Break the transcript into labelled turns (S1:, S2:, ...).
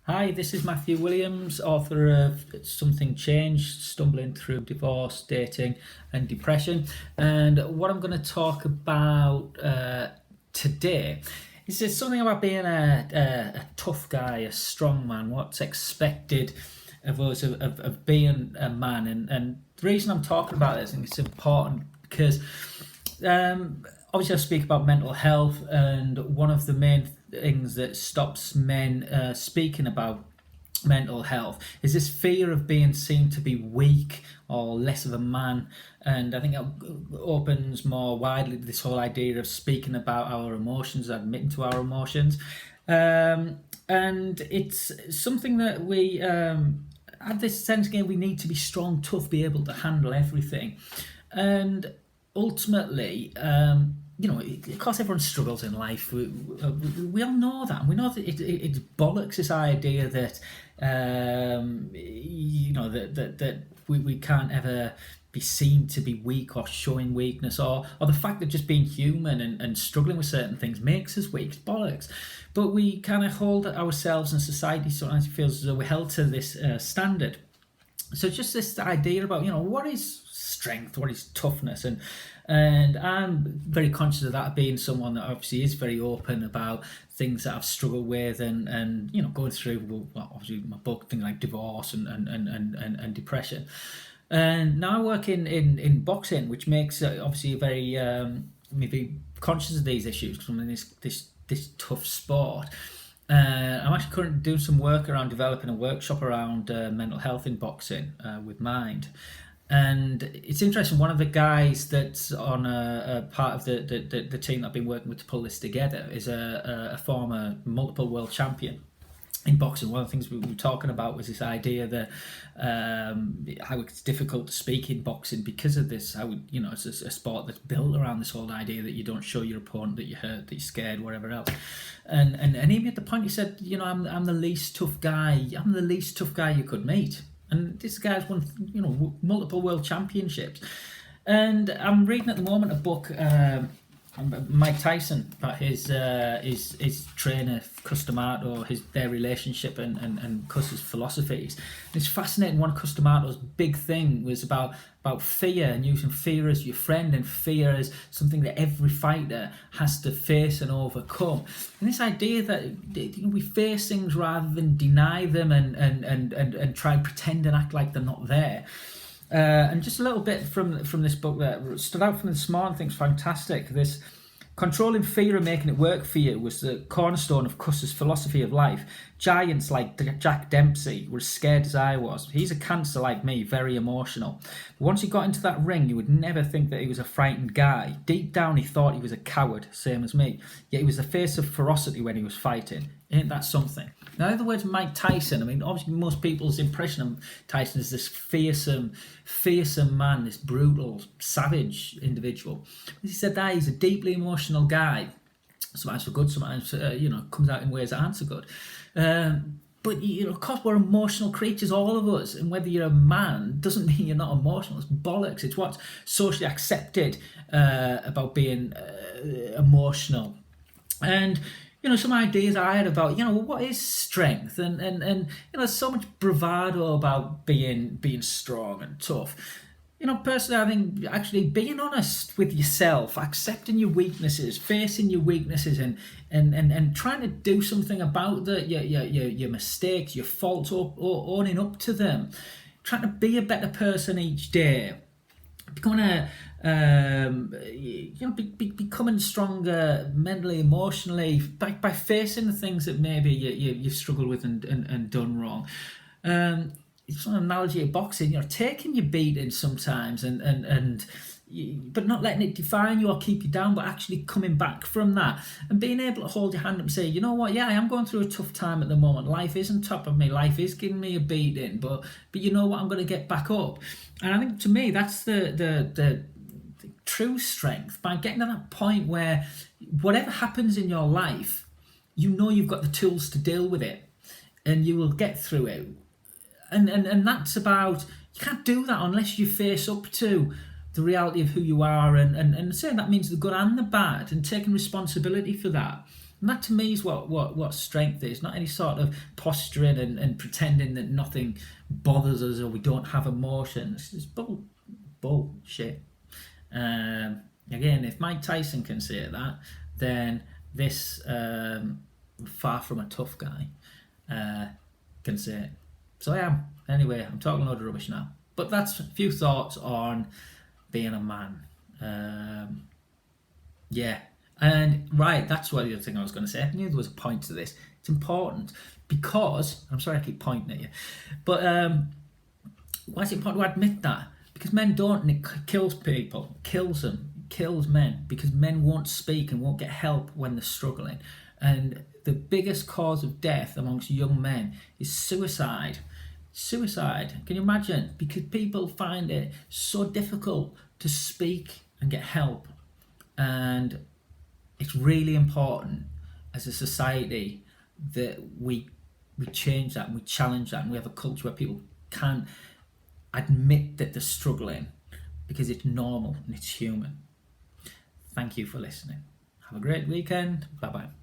S1: Hi, this is Matthew Williams, author of Something Changed, Stumbling Through Divorce, Dating and Depression. And what I'm going to talk about today is just something about being a tough guy, a strong man, what's expected of us, of being a man. And the reason I'm talking about this, I think it's important because obviously I speak about mental health, and one of the main things that stops men speaking about mental health is this fear of being seen to be weak or less of a man. And I think it opens more widely to this whole idea of speaking about our emotions, admitting to our emotions. And it's something that we have this sense again, we need to be strong, tough, be able to handle everything. And ultimately, of course, everyone struggles in life. We all know that. And we know that it's bollocks, this idea that, that we can't ever be seen to be weak or showing weakness, or the fact that just being human and struggling with certain things makes us weak. It's bollocks. But we kind of hold ourselves, and society sometimes feels as though we're held to this standard. So just this idea about, what is strength, what is toughness, and I'm very conscious of that, being someone that obviously is very open about things that I've struggled with, and going through, well, obviously my book, things like divorce and depression. And now I work in boxing, which makes obviously a very maybe conscious of these issues, because I'm in this tough sport. I'm actually currently doing some work around developing a workshop around mental health in boxing with Mind. And it's interesting, one of the guys that's on a part of the team that I've been working with to pull this together is a former multiple world champion in boxing. One of the things we were talking about was this idea that how it's difficult to speak in boxing because of this. How it's a sport that's built around this whole idea that you don't show your opponent that you're hurt, that you're scared, whatever else. And he made the point. He said, I'm the least tough guy. I'm the least tough guy you could meet. And this guy's won, multiple world championships. And I'm reading at the moment a book. Mike Tyson, about his trainer Customato, their relationship and Cus's philosophies. And it's fascinating. One of Customato's big thing was about fear, and using fear as your friend, and fear as something that every fighter has to face and overcome. And this idea that we face things rather than deny them and try and pretend and act like they're not there. And just a little bit from this book that stood out from this morning, I think is fantastic. This controlling fear and making it work for you was the cornerstone of Cus's philosophy of life. Giants like Jack Dempsey were as scared as I was. He's a cancer like me, very emotional. But once he got into that ring, you would never think that he was a frightened guy. Deep down, he thought he was a coward, same as me. Yet he was the face of ferocity when he was fighting. Ain't that something? Now, in other words, Mike Tyson, I mean, obviously most people's impression of Tyson is this fearsome man, this brutal, savage individual. He said that he's a deeply emotional guy. Sometimes for good, sometimes, comes out in ways that aren't so good. But, of course, we're emotional creatures, all of us. And whether you're a man doesn't mean you're not emotional. It's bollocks. It's what's socially accepted about being emotional. And some ideas I had about, what is strength, and there's so much bravado about being strong and tough. Personally, I think actually being honest with yourself, accepting your weaknesses, facing your weaknesses, and trying to do something about your mistakes, your faults, or owning up to them, trying to be a better person each day, becoming becoming stronger mentally, emotionally, by facing the things that maybe you've struggled with and done wrong. It's an analogy of boxing, taking your beating sometimes, but not letting it define you or keep you down, but actually coming back from that and being able to hold your hand up and say, you know what, yeah, I am going through a tough time at the moment. Life is on top of me. Life is giving me a beating, but you know what, I'm going to get back up. And I think to me, that's the true strength, by getting to that point where whatever happens in your life, you've got the tools to deal with it, and you will get through it. And that's about, you can't do that unless you face up to the reality of who you are, and saying that means the good and the bad, and taking responsibility for that. And that to me is what strength is, not any sort of posturing and pretending that nothing bothers us or we don't have emotions. It's bullshit. Again, if Mike Tyson can say that, then this far from a tough guy can say it. So I am. Anyway, I'm talking a load of rubbish now. But that's a few thoughts on being a man. Yeah. And right, that's what the other thing I was going to say. I knew there was a point to this. It's important because, I'm sorry I keep pointing at you, but why is it important to admit that? Because men don't, and it kills people, kills them, kills men, because men won't speak and won't get help when they're struggling. And the biggest cause of death amongst young men is suicide. Suicide, can you imagine? Because people find it so difficult to speak and get help. And it's really important as a society that we change that and we challenge that, and we have a culture where people can admit that they're struggling because it's normal and it's human. Thank you for listening. Have a great weekend. Bye bye.